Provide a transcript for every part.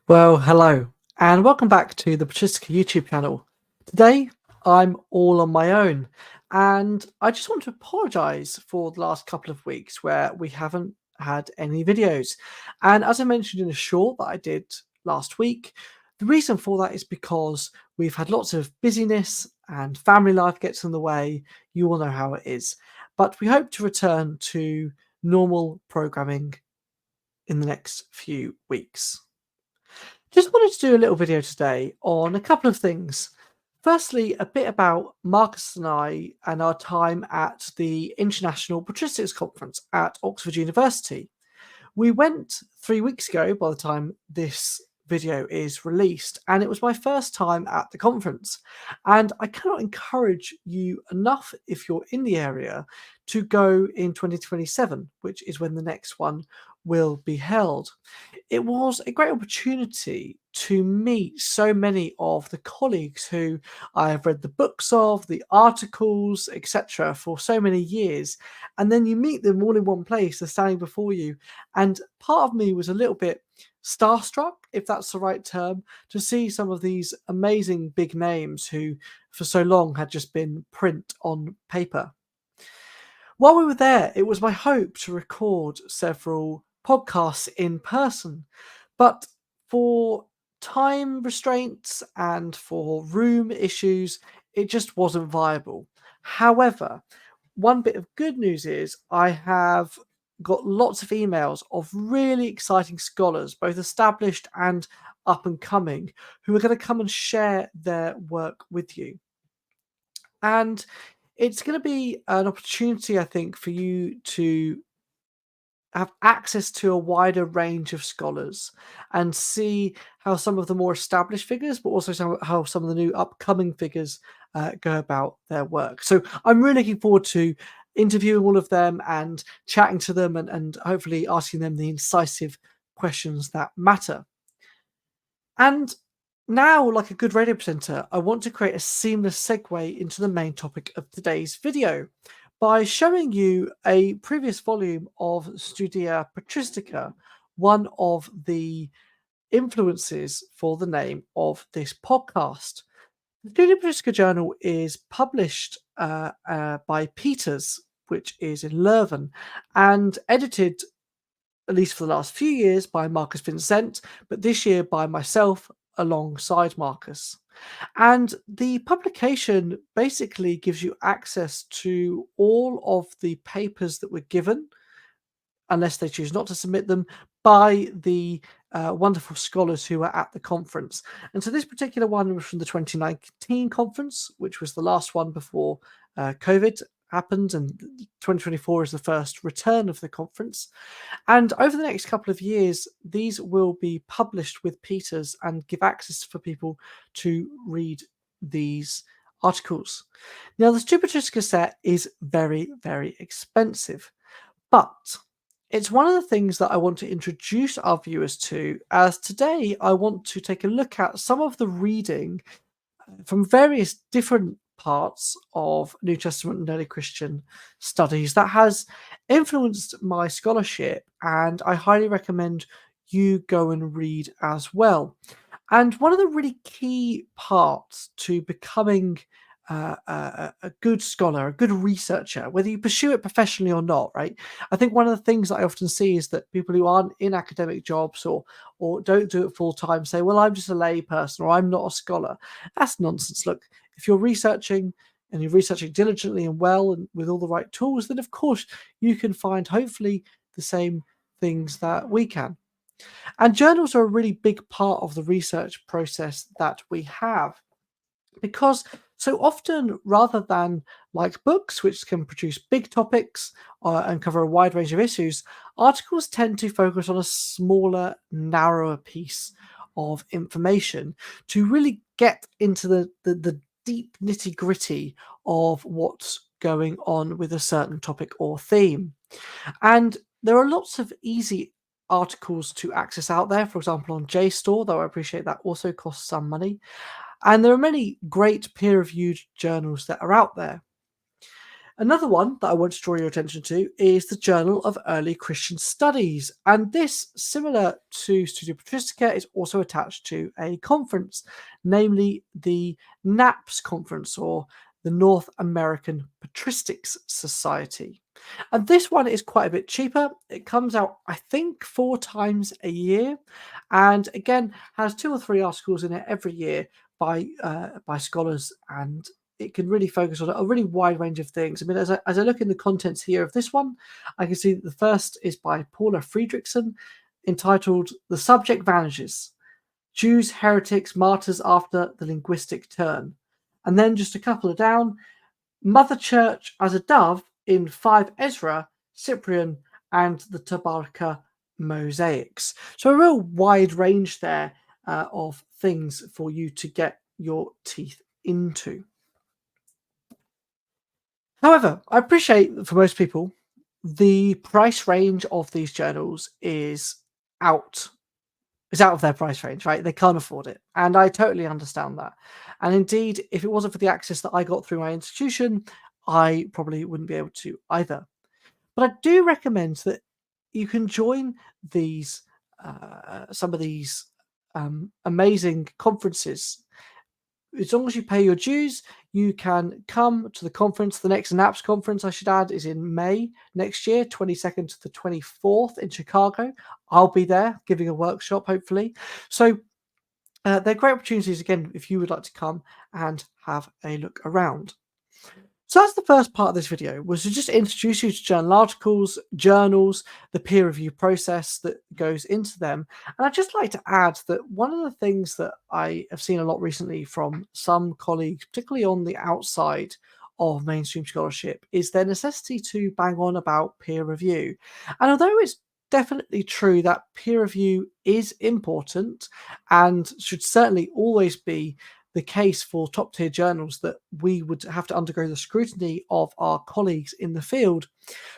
Well, hello, and welcome back to the Patristica YouTube channel. Today, I'm all on my own, and I just want to apologise for the last couple of weeks where we haven't had any videos. And as I mentioned in a short that I did last week, the reason for that is because we've had lots of busyness and family life gets in the way. You all know how it is. But we hope to return to normal programming in the next few weeks. Just wanted to do a little video today on a couple of things. Firstly, a bit about Marcus and I and our time at the International Patristics Conference at Oxford University. We went 3 weeks ago by the time this video is released, and it was my first time at the conference. And I cannot encourage you enough, if you're in the area, to go in 2027, which is when the next one will be held. It was a great opportunity to meet so many of the colleagues who I have read the books of, the articles, etc., for so many years. And then you meet them all in one place, they're standing before you. And part of me was a little bit starstruck, if that's the right term, to see some of these amazing big names who, for so long, had just been print on paper. While we were there, it was my hope to record several podcasts in person, but for time restraints and for room issues, it just wasn't viable. However, one bit of good news is I have got lots of emails of really exciting scholars, both established and up and coming, who are going to come and share their work with you. And it's going to be an opportunity, I think, for you to have access to a wider range of scholars and see how some of the more established figures, but also how some of the new upcoming figures go about their work. So I'm really looking forward to interviewing all of them and chatting to them and hopefully asking them the incisive questions that matter. And now, like a good radio presenter, I want to create a seamless segue into the main topic of today's video by showing you a previous volume of Studia Patristica, one of the influences for the name of this podcast. The Studia Patristica Journal is published by Peters, which is in Leuven, and edited at least for the last few years, by Marcus Vincent, but this year by myself alongside Marcus. And the publication basically gives you access to all of the papers that were given, unless they choose not to submit them, by the wonderful scholars who were at the conference. And so this particular one was from the 2019 conference, which was the last one before COVID happened, and 2024 is the first return of the conference. And over the next couple of years, these will be published with Peters and give access for people to read these articles. Now, the Stupatriska set is very, very expensive, but it's one of the things that I want to introduce our viewers to, as today I want to take a look at some of the reading from various different parts of New Testament and early Christian studies that has influenced my scholarship, and I highly recommend you go and read as well. And one of the really key parts to becoming a good scholar, a good researcher, whether you pursue it professionally or not, right? I think one of the things that I often see is that people who aren't in academic jobs or don't do it full time say, "Well, I'm just a lay person or I'm not a scholar." That's nonsense. Look, if you're researching and you're researching diligently and well and with all the right tools, then of course you can find hopefully the same things that we can. And journals are a really big part of the research process that we have, because so often, rather than like books, which can produce big topics and cover a wide range of issues, articles tend to focus on a smaller, narrower piece of information to really get into the deep nitty gritty of what's going on with a certain topic or theme. And there are lots of easy articles to access out there, for example, on JSTOR, though I appreciate that also costs some money. And there are many great peer-reviewed journals that are out there. Another one that I want to draw your attention to is the Journal of Early Christian Studies. And this, similar to Studio Patristica, is also attached to a conference, namely the NAPS conference, or the North American Patristics Society. And this one is quite a bit cheaper. It comes out, I think, 4 times a year, and again has 2 or 3 articles in it every year by scholars, and it can really focus on a really wide range of things. I mean, as I look in the contents here of this one, I can see that the first is by Paula Friedrichsen, entitled "The Subject Vanishes: Jews, Heretics, Martyrs After the Linguistic Turn," and then just a couple of down, Mother Church as a Dove in 5 Ezra, Cyprian, and the Tabarka mosaics. So a real wide range there of things for you to get your teeth into. However, I appreciate that for most people, the price range of these journals out is out of their price range, right? They can't afford it. And I totally understand that. And indeed, if it wasn't for the access that I got through my institution, I probably wouldn't be able to either. But I do recommend that you can join these some of these amazing conferences. As long as you pay your dues, you can come to the conference. The next NAPS conference, I should add, is in May next year, 22nd to the 24th in Chicago. I'll be there giving a workshop, hopefully. So they're great opportunities, again, if you would like to come and have a look around. So that's the first part of this video, was to just introduce you to journal articles, journals, the peer review process that goes into them. And I'd just like to add that one of the things that I have seen a lot recently from some colleagues, particularly on the outside of mainstream scholarship, is their necessity to bang on about peer review. And although it's definitely true that peer review is important and should certainly always be the case for top tier journals, that we would have to undergo the scrutiny of our colleagues in the field,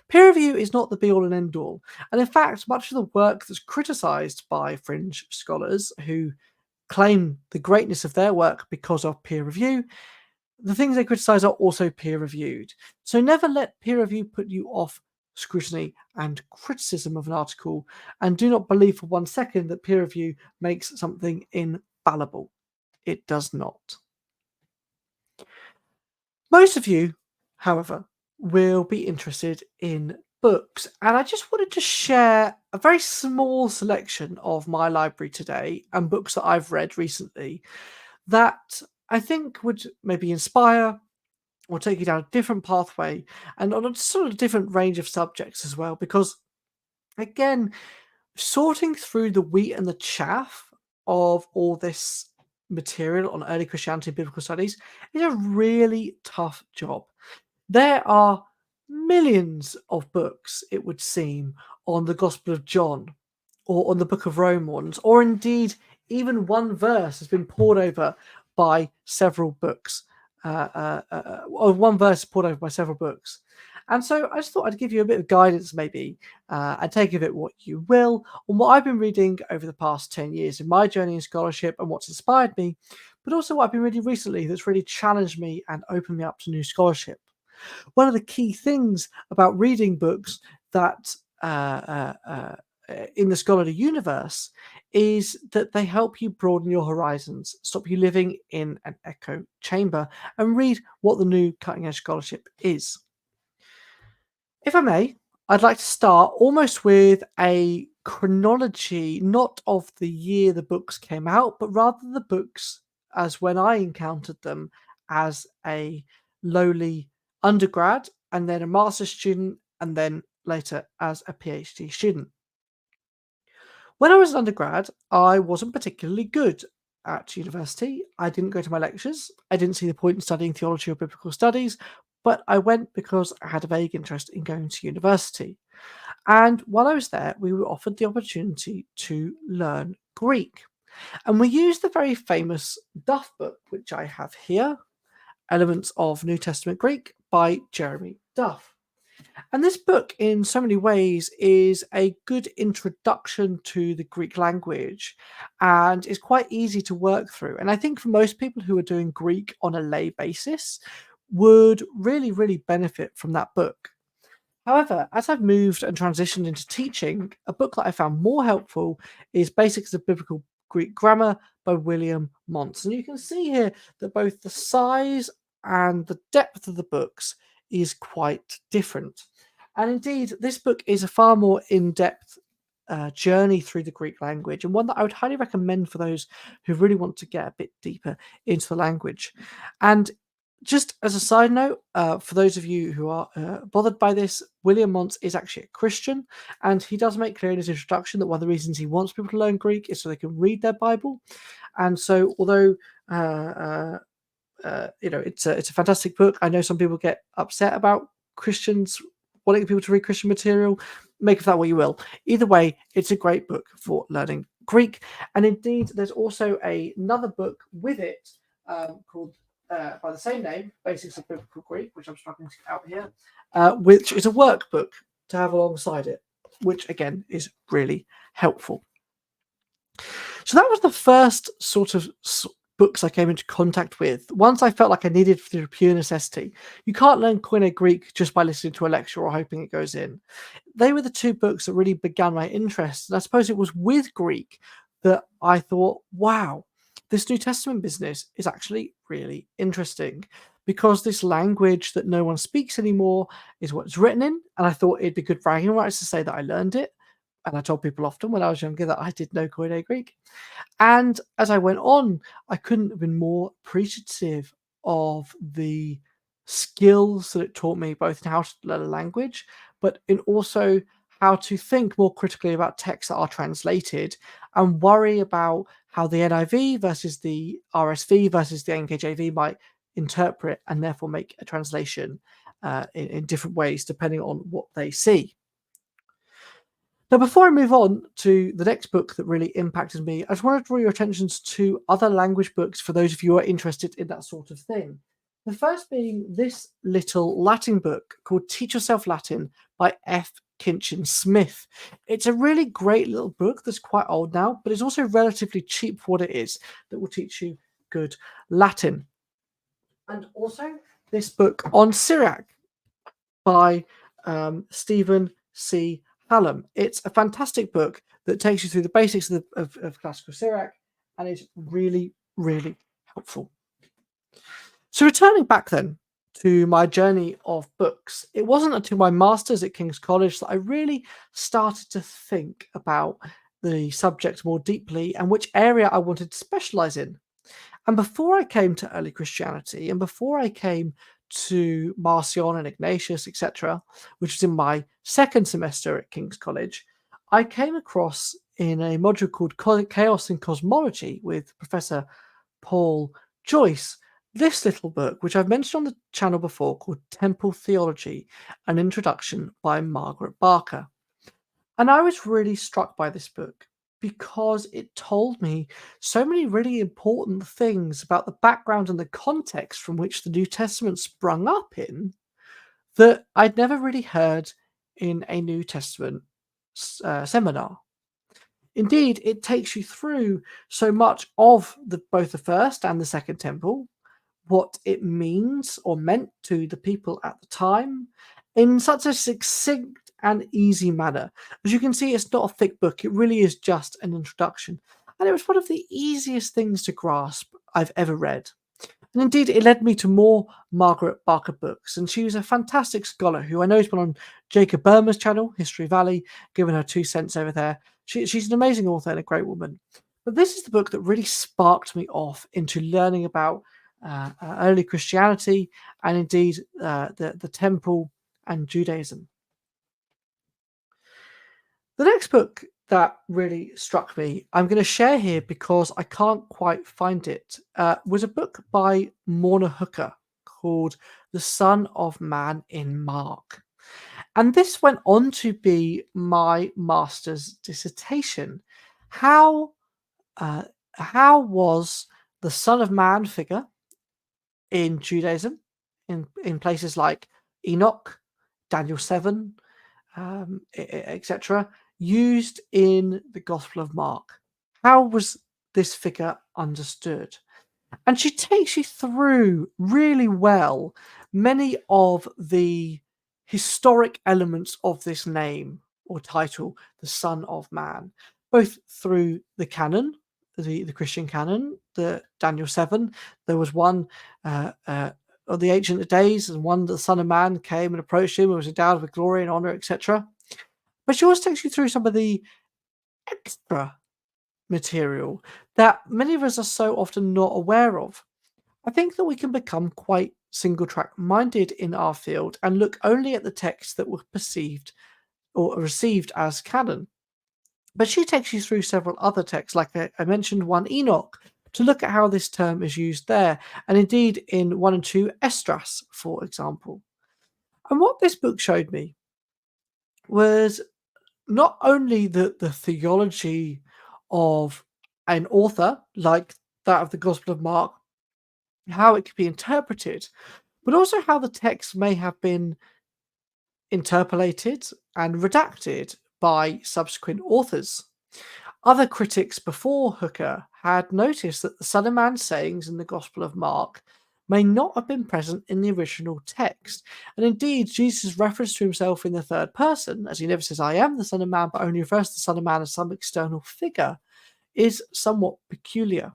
peer review is not the be all and end all. And in fact, much of the work that's criticised by fringe scholars who claim the greatness of their work because of peer review, the things they criticise are also peer reviewed. So never let peer review put you off scrutiny and criticism of an article, and do not believe for 1 second that peer review makes something infallible. It does not. Most of you, however, will be interested in books, and I just wanted to share a very small selection of my library today and books that I've read recently that I think would maybe inspire or take you down a different pathway and on a sort of different range of subjects as well, because again, sorting through the wheat and the chaff of all this material on early Christianity and biblical studies is a really tough job. There are millions of books, it would seem, on the Gospel of John or on the Book of Romans, or indeed even one verse has been poured over by several books. Or one verse poured over by several books. And so I just thought I'd give you a bit of guidance, maybe, and take of it what you will, on what I've been reading over the past 10 years in my journey in scholarship and what's inspired me, but also what I've been reading recently that's really challenged me and opened me up to new scholarship. One of the key things about reading books that in the scholarly universe is that they help you broaden your horizons, stop you living in an echo chamber, and read what the new cutting edge scholarship is. If I may, I'd like to start almost with a chronology, not of the year the books came out, but rather the books as when I encountered them as a lowly undergrad, and then a master's student, and then later as a PhD student. When I was an undergrad, I wasn't particularly good at university. I didn't go to my lectures. I didn't see the point in studying theology or biblical studies, but I went because I had a vague interest in going to university. And while I was there, we were offered the opportunity to learn Greek. And we used the very famous Duff book, which I have here, Elements of New Testament Greek by Jeremy Duff. And this book, in so many ways, is a good introduction to the Greek language and is quite easy to work through. And I think for most people who are doing Greek on a lay basis, would really, really benefit from that book. However, as I've moved and transitioned into teaching, a book that I found more helpful is Basics of Biblical Greek Grammar by William Montz. And you can see here that both the size and the depth of the books is quite different. And indeed, this book is a far more in depth journey through the Greek language, and one that I would highly recommend for those who really want to get a bit deeper into the language. And just as a side note, for those of you who are bothered by this, William Montz is actually a Christian, and he does make clear in his introduction that one of the reasons he wants people to learn Greek is so they can read their Bible. And so, although it's a fantastic book, I know some people get upset about Christians wanting people to read Christian material. Make of that what you will. Either way, it's a great book for learning Greek. And indeed, there's also another book with it called by the same name, Basics of Biblical Greek, which I'm struggling to get out here, which is a workbook to have alongside it, which again is really helpful. So that was the first sort of books I came into contact with. Once I felt like I needed through pure necessity. You can't learn Koine Greek just by listening to a lecture or hoping it goes in. They were the two books that really began my interest. And I suppose it was with Greek that I thought, wow, this New Testament business is actually really interesting, because this language that no one speaks anymore is what it's written in. And I thought it'd be good bragging rights to say that I learned it. And I told people often when I was younger that I did know Koine Greek. And as I went on, I couldn't have been more appreciative of the skills that it taught me, both in how to learn a language, but in also how to think more critically about texts that are translated, and worry about how the NIV versus the RSV versus the NKJV might interpret and therefore make a translation in different ways depending on what they see. Now, before I move on to the next book that really impacted me, I just want to draw your attentions to other language books for those of you who are interested in that sort of thing. The first being this little Latin book called Teach Yourself Latin by F. Kinchin Smith. It's a really great little book that's quite old now, but it's also relatively cheap for what it is, that will teach you good Latin. And also this book on Syriac by Stephen C. Hallam. It's a fantastic book that takes you through the basics of classical Syriac, and is really, really helpful. So returning back then to my journey of books, it wasn't until my master's at King's College that I really started to think about the subject more deeply and which area I wanted to specialize in. And before I came to early Christianity, and before I came to Marcion and Ignatius, etc., which was in my second semester at King's College, I came across in a module called Chaos in Cosmology with Professor Paul Joyce this little book, which I've mentioned on the channel before, called Temple Theology, an introduction by Margaret Barker. And I was really struck by this book because it told me so many really important things about the background and the context from which the New Testament sprung up in, that I'd never really heard in a New Testament seminar. Indeed, it takes you through so much of both the first and the second temple, what it means or meant to the people at the time, in such a succinct and easy manner. As you can see, it's not a thick book, it really is just an introduction. And it was one of the easiest things to grasp I've ever read. And indeed, it led me to more Margaret Barker books. And she was a fantastic scholar who I know has been on Jacob Burma's channel, History Valley, giving her 2 cents over there. She's an amazing author and a great woman. But this is the book that really sparked me off into learning about early Christianity, and indeed the temple and Judaism. The next book that really struck me, I'm going to share here because I can't quite find it, was a book by Morna Hooker called The Son of Man in Mark. And this went on to be my master's dissertation. How was the Son of Man figure in Judaism, in places like Enoch, Daniel 7, etc., used in the Gospel of Mark? How was this figure understood? And she takes you through really well many of the historic elements of this name or title, the Son of Man, both through the canon, the Christian canon, the Daniel 7. There was one of the ancient days, and one the Son of Man came and approached him and was endowed with glory and honor, etc. But she also takes you through some of the extra material that many of us are so often not aware of. I think that we can become quite single track minded in our field and look only at the texts that were perceived or received as canon. But she takes you through several other texts, like I mentioned, 1 Enoch, to look at how this term is used there, and indeed in 1 and 2 Esdras, for example. And what this book showed me was not only the theology of an author, like that of the Gospel of Mark, how it could be interpreted, but also how the text may have been interpolated and redacted by subsequent authors. Other critics before Hooker had noticed that the Son of Man sayings in the Gospel of Mark may not have been present in the original text. And indeed, Jesus' reference to himself in the third person, as he never says, I am the Son of Man, but only refers to the Son of Man as some external figure, is somewhat peculiar.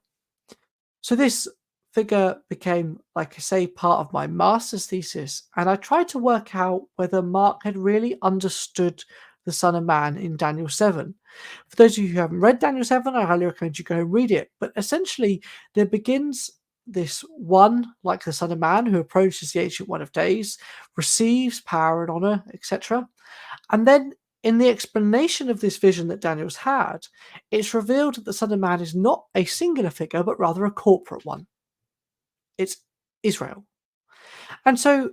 So this figure became, like I say, part of my master's thesis, and I tried to work out whether Mark had really understood the Son of Man in Daniel 7. For those of you who haven't read Daniel 7, I highly recommend you go and read it. But essentially, there begins this one, like the Son of Man, who approaches the Ancient One of Days, receives power and honor, etc. And then in the explanation of this vision that Daniel's had, it's revealed that the Son of Man is not a singular figure, but rather a corporate one. It's Israel. And so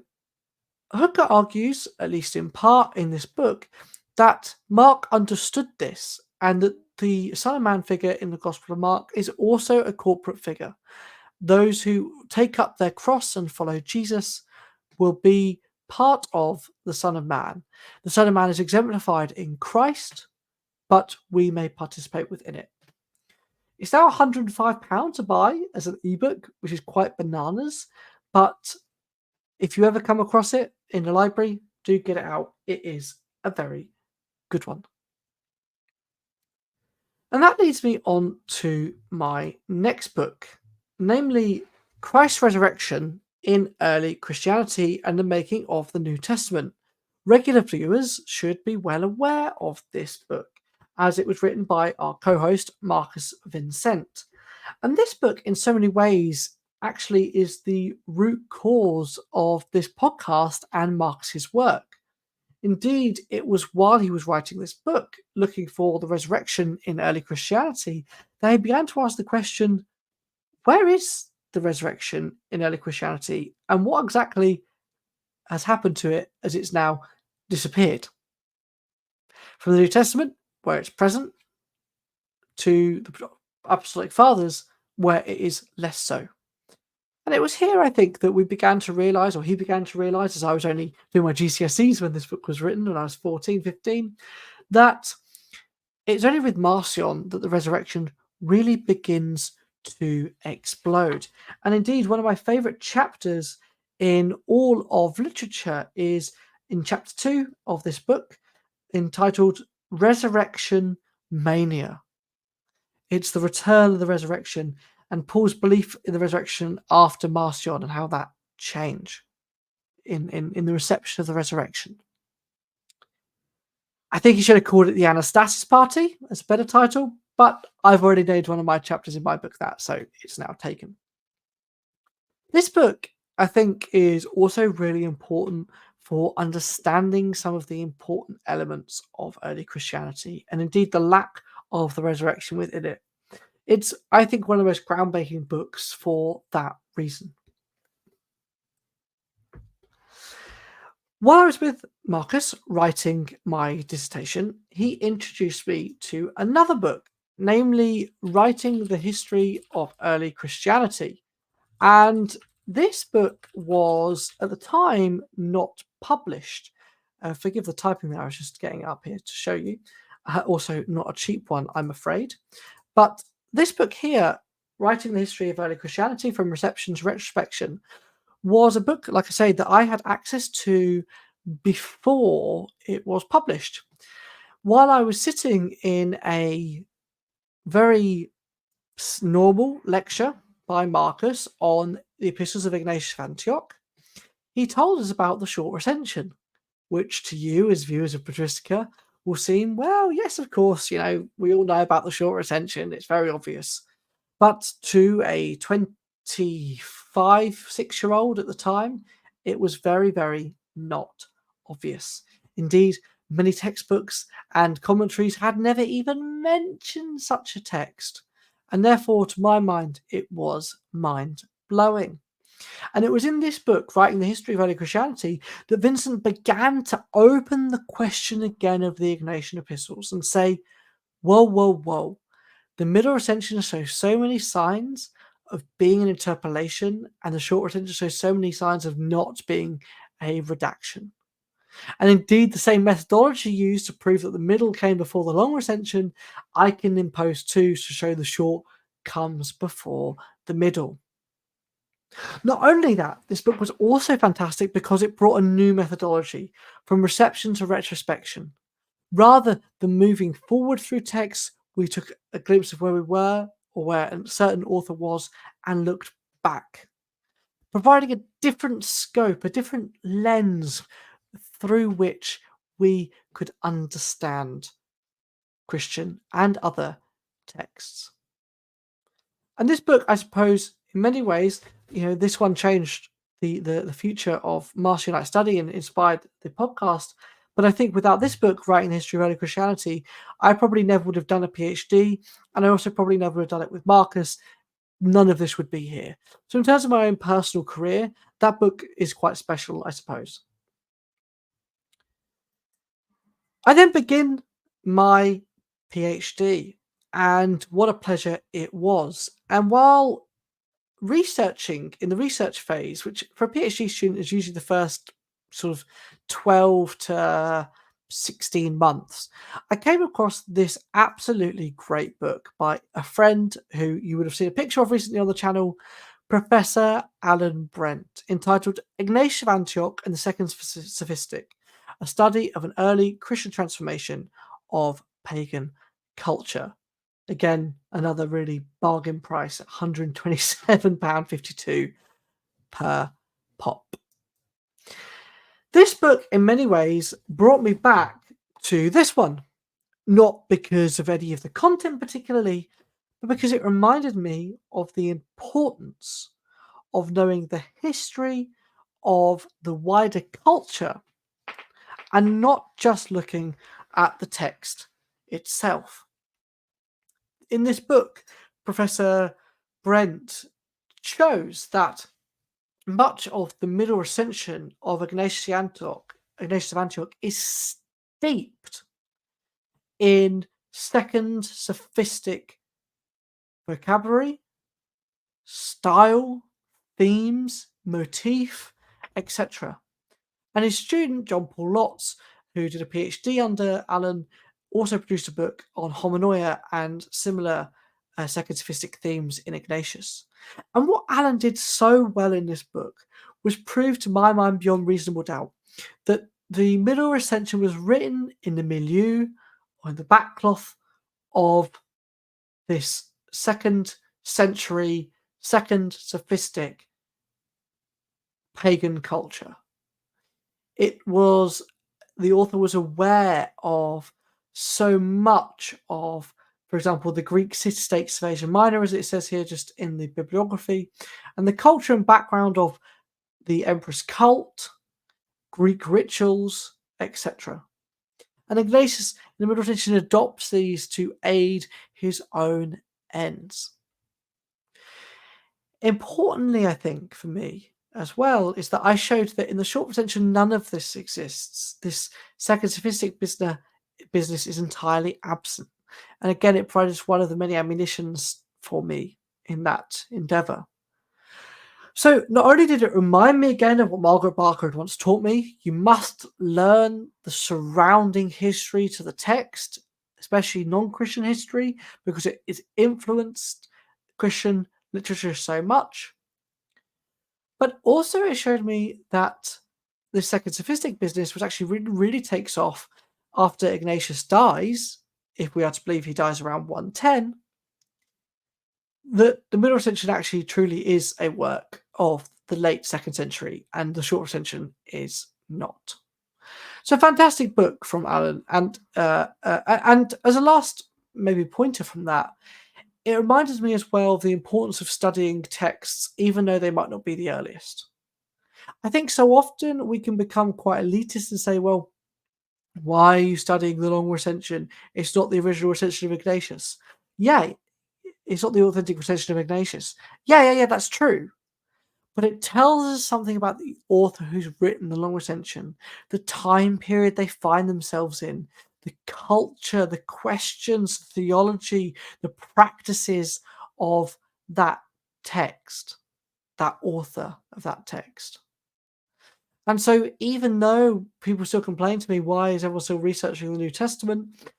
Hooker argues, at least in part in this book, that Mark understood this and that the Son of Man figure in the Gospel of Mark is also a corporate figure. Those who take up their cross and follow Jesus will be part of the Son of Man. The Son of Man is exemplified in Christ, but we may participate within it. It's now £105 to buy as an ebook, which is quite bananas. But if you ever come across it in the library, do get it out. It is a very good one. And that leads me on to my next book, namely Christ's Resurrection in Early Christianity and the Making of the New Testament. Regular viewers should be well aware of this book, as it was written by our co-host Marcus Vincent. And this book, in so many ways, actually is the root cause of this podcast and Marcus's work. Indeed, it was while he was writing this book, looking for the resurrection in early Christianity, that he began to ask the question, where is the resurrection in early Christianity, and what exactly has happened to it as it's now disappeared? From the New Testament, where it's present, to the Apostolic Fathers, where it is less so. And it was here, I think, that we began to realise, or he began to realise, as I was only doing my GCSEs when this book was written, when I was 14, 15, that it's only with Marcion that the resurrection really begins to explode. And indeed, one of my favourite chapters in all of literature is in chapter 2 of this book, entitled Resurrection Mania. It's the return of the resurrection and Paul's belief in the resurrection after Marcion and how that changed in the reception of the resurrection. I think he should have called it the Anastasis Party as a better title, but I've already named one of my chapters in my book that, so it's now taken. This book, I think, is also really important for understanding some of the important elements of early Christianity and indeed the lack of the resurrection within it. It's, I think, one of the most groundbreaking books for that reason. While I was with Marcus writing my dissertation, he introduced me to another book, namely Writing the History of Early Christianity. And this book was, at the time, not published. Forgive the typing there, I was just getting it up here to show you. Also, not a cheap one, I'm afraid. But this book here, Writing the History of Early Christianity from Reception to Retrospection, was a book, like I say, that I had access to before it was published. While I was sitting in a very normal lecture by Marcus on the epistles of Ignatius of Antioch, he told us about the short recension, which to you as viewers of Patristica will seem, well, yes, of course, we all know about the short recension, it's very obvious. But to a 25, 6-year-old at the time, it was very, very not obvious. Indeed, many textbooks and commentaries had never even mentioned such a text. And therefore, to my mind, it was mind-blowing. And it was in this book, Writing the History of Early Christianity, that Vincent began to open the question again of the Ignatian epistles and say, whoa, whoa, whoa. The middle recension shows so many signs of being an interpolation, and the short recension shows so many signs of not being a redaction. And indeed, the same methodology used to prove that the middle came before the long recension, I can impose too to show the short comes before the middle. Not only that, this book was also fantastic because it brought a new methodology from reception to retrospection. Rather than moving forward through text, we took a glimpse of where we were or where a certain author was and looked back, providing a different scope, a different lens through which we could understand Christian and other texts. And this book, I suppose, in many ways, this one changed the future of Marcionite study and inspired the podcast. But I think without this book, Writing the History of Early Christianity, I probably never would have done a PhD, and I also probably never would have done it with Marcus. None of this would be here. So in terms of my own personal career, that book is quite special, I suppose. I then begin my PhD, and what a pleasure it was. And while researching in the research phase, which for a PhD student is usually the first sort of 12 to 16 months, I came across this absolutely great book by a friend who you would have seen a picture of recently on the channel, Professor Alan Brent, entitled Ignatius of Antioch and the Second Sophistic, a study of an early Christian transformation of pagan culture. Again, another really bargain price, £127.52 per pop. This book, in many ways, brought me back to this one, not because of any of the content particularly, but because it reminded me of the importance of knowing the history of the wider culture and not just looking at the text itself. In this book, Professor Brent shows that much of the middle recension of Ignatius of Antioch is steeped in Second Sophistic vocabulary, style, themes, motif, etc. And his student, John Paul Lotz, who did a PhD under Alan, also produced a book on homonoia and similar Second Sophistic themes in Ignatius. And what Alan did so well in this book was prove to my mind beyond reasonable doubt that the middle recension was written in the milieu or in the backcloth of this second century, Second Sophistic pagan culture. The author was aware of so much of, for example, the Greek city-states of Asia Minor, as it says here just in the bibliography, and the culture and background of the empress cult, Greek rituals, etc. And Ignatius, in the middle recension, adopts these to aid his own ends. Importantly, I think, for me as well, is that I showed that in the short recension, none of this exists. This Second Sophistic business is entirely absent. And again, it provided one of the many ammunitions for me in that endeavour. So not only did it remind me again of what Margaret Barker had once taught me, you must learn the surrounding history to the text, especially non-Christian history, because it is influenced Christian literature so much. But also it showed me that the Second Sophistic business was actually really takes off after Ignatius dies, if we are to believe he dies around 110, that the middle recension actually truly is a work of the late 2nd century, and the short recension is not. So, fantastic book from Alan, and as a last maybe pointer from that, it reminds me as well of the importance of studying texts, even though they might not be the earliest. I think so often we can become quite elitist and say, well, why are you studying the long recension? It's not the original recension of Ignatius. Yeah, it's not the authentic recension of Ignatius. Yeah, that's true. But it tells us something about the author who's written the long recension, the time period they find themselves in, the culture, the questions, theology, the practices of that text, that author of that text. And so, even though people still complain to me, why is everyone still researching the New Testament?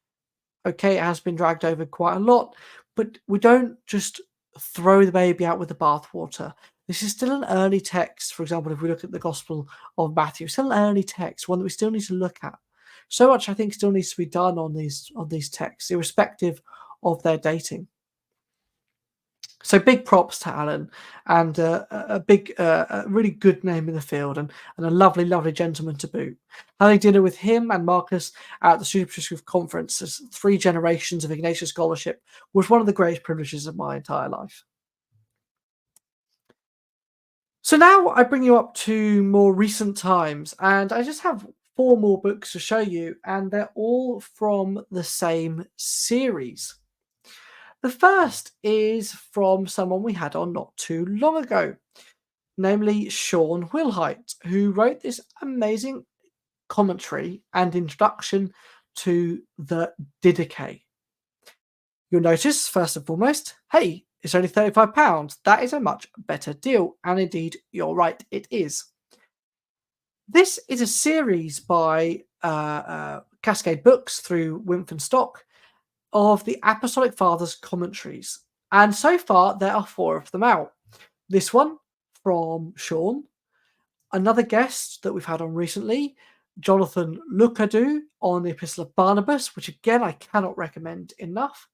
Okay, it has been dragged over quite a lot, but we don't just throw the baby out with the bathwater. This is still an early text. For example, if we look at the Gospel of Matthew, still an early text, one that we still need to look at. So much, I think, still needs to be done on these texts, irrespective of their dating. So big props to Alan, and a big, a really good name in the field, and a lovely, lovely gentleman to boot. Having dinner with him and Marcus at the Super Patristical Conference as 3 generations of Ignatius scholarship was one of the greatest privileges of my entire life. So now I bring you up to more recent times, and I just have 4 more books to show you, and they're all from the same series. The first is from someone we had on not too long ago, namely Sean Wilhite, who wrote this amazing commentary and introduction to the Didache. You'll notice, first and foremost, hey, it's only £35. That is a much better deal. And indeed, you're right, it is. This is a series by Cascade Books through Wimpf and Stock of the Apostolic Fathers' commentaries. And so far, there are 4 of them out. This one from Sean, another guest that we've had on recently, Jonathan Lucadou on the Epistle of Barnabas, which again I cannot recommend enough.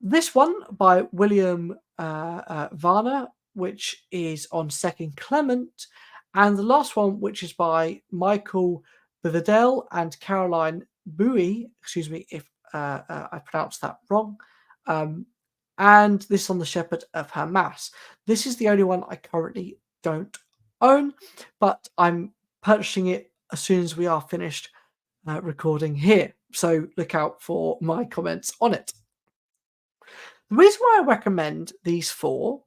This one by William Varner, which is on Second Clement, and the last one, which is by Michael Bivadell and Caroline Bowie. Excuse me if I pronounced that wrong. And this on the Shepherd of Hermas. This is the only one I currently don't own, but I'm purchasing it as soon as we are finished recording here. So look out for my comments on it. The reason why I recommend these 4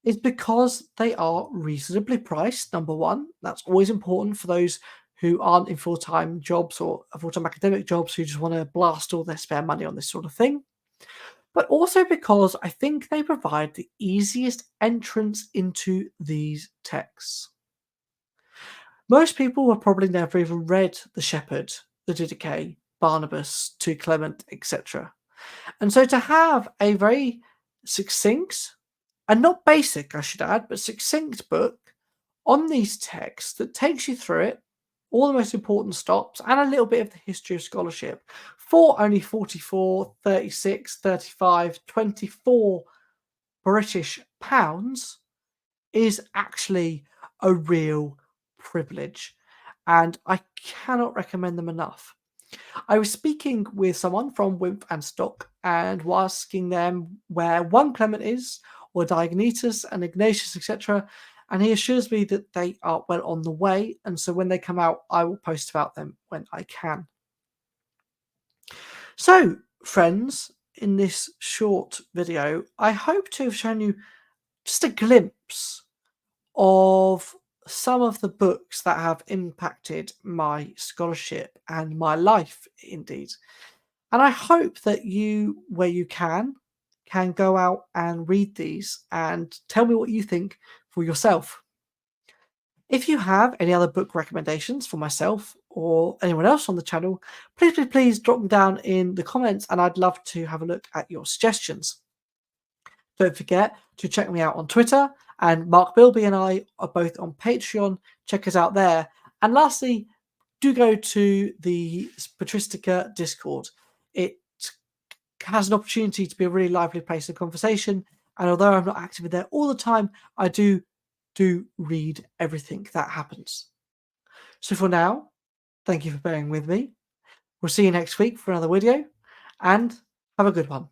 is because they are reasonably priced. Number one, that's always important for those who aren't in full-time jobs or full-time academic jobs who just want to blast all their spare money on this sort of thing. But also because I think they provide the easiest entrance into these texts. Most people have probably never even read The Shepherd, the Didache, Barnabas, 2 Clement, etc. And so to have a very succinct, and not basic, I should add, but succinct book on these texts that takes you through it, all the most important stops, and a little bit of the history of scholarship for only 44, 36, 35, 24 British pounds is actually a real privilege. And I cannot recommend them enough. I was speaking with someone from Wimpf and Stock and was asking them where 1 Clement is, or Diognetus and Ignatius, etc. And he assures me that they are well on the way. And so when they come out, I will post about them when I can. So, friends, in this short video, I hope to have shown you just a glimpse of some of the books that have impacted my scholarship and my life, indeed. And I hope that you, where you can go out and read these and tell me what you think for yourself. If you have any other book recommendations for myself or anyone else on the channel, please drop them down in the comments and I'd love to have a look at your suggestions. Don't forget to check me out on Twitter, and Mark Bilby and I are both on Patreon. Check us out there. And lastly, do go to the Patristica Discord. It has an opportunity to be a really lively place of conversation. And although I'm not active in there all the time, I do read everything that happens. So for now, thank you for bearing with me. We'll see you next week for another video, and have a good one.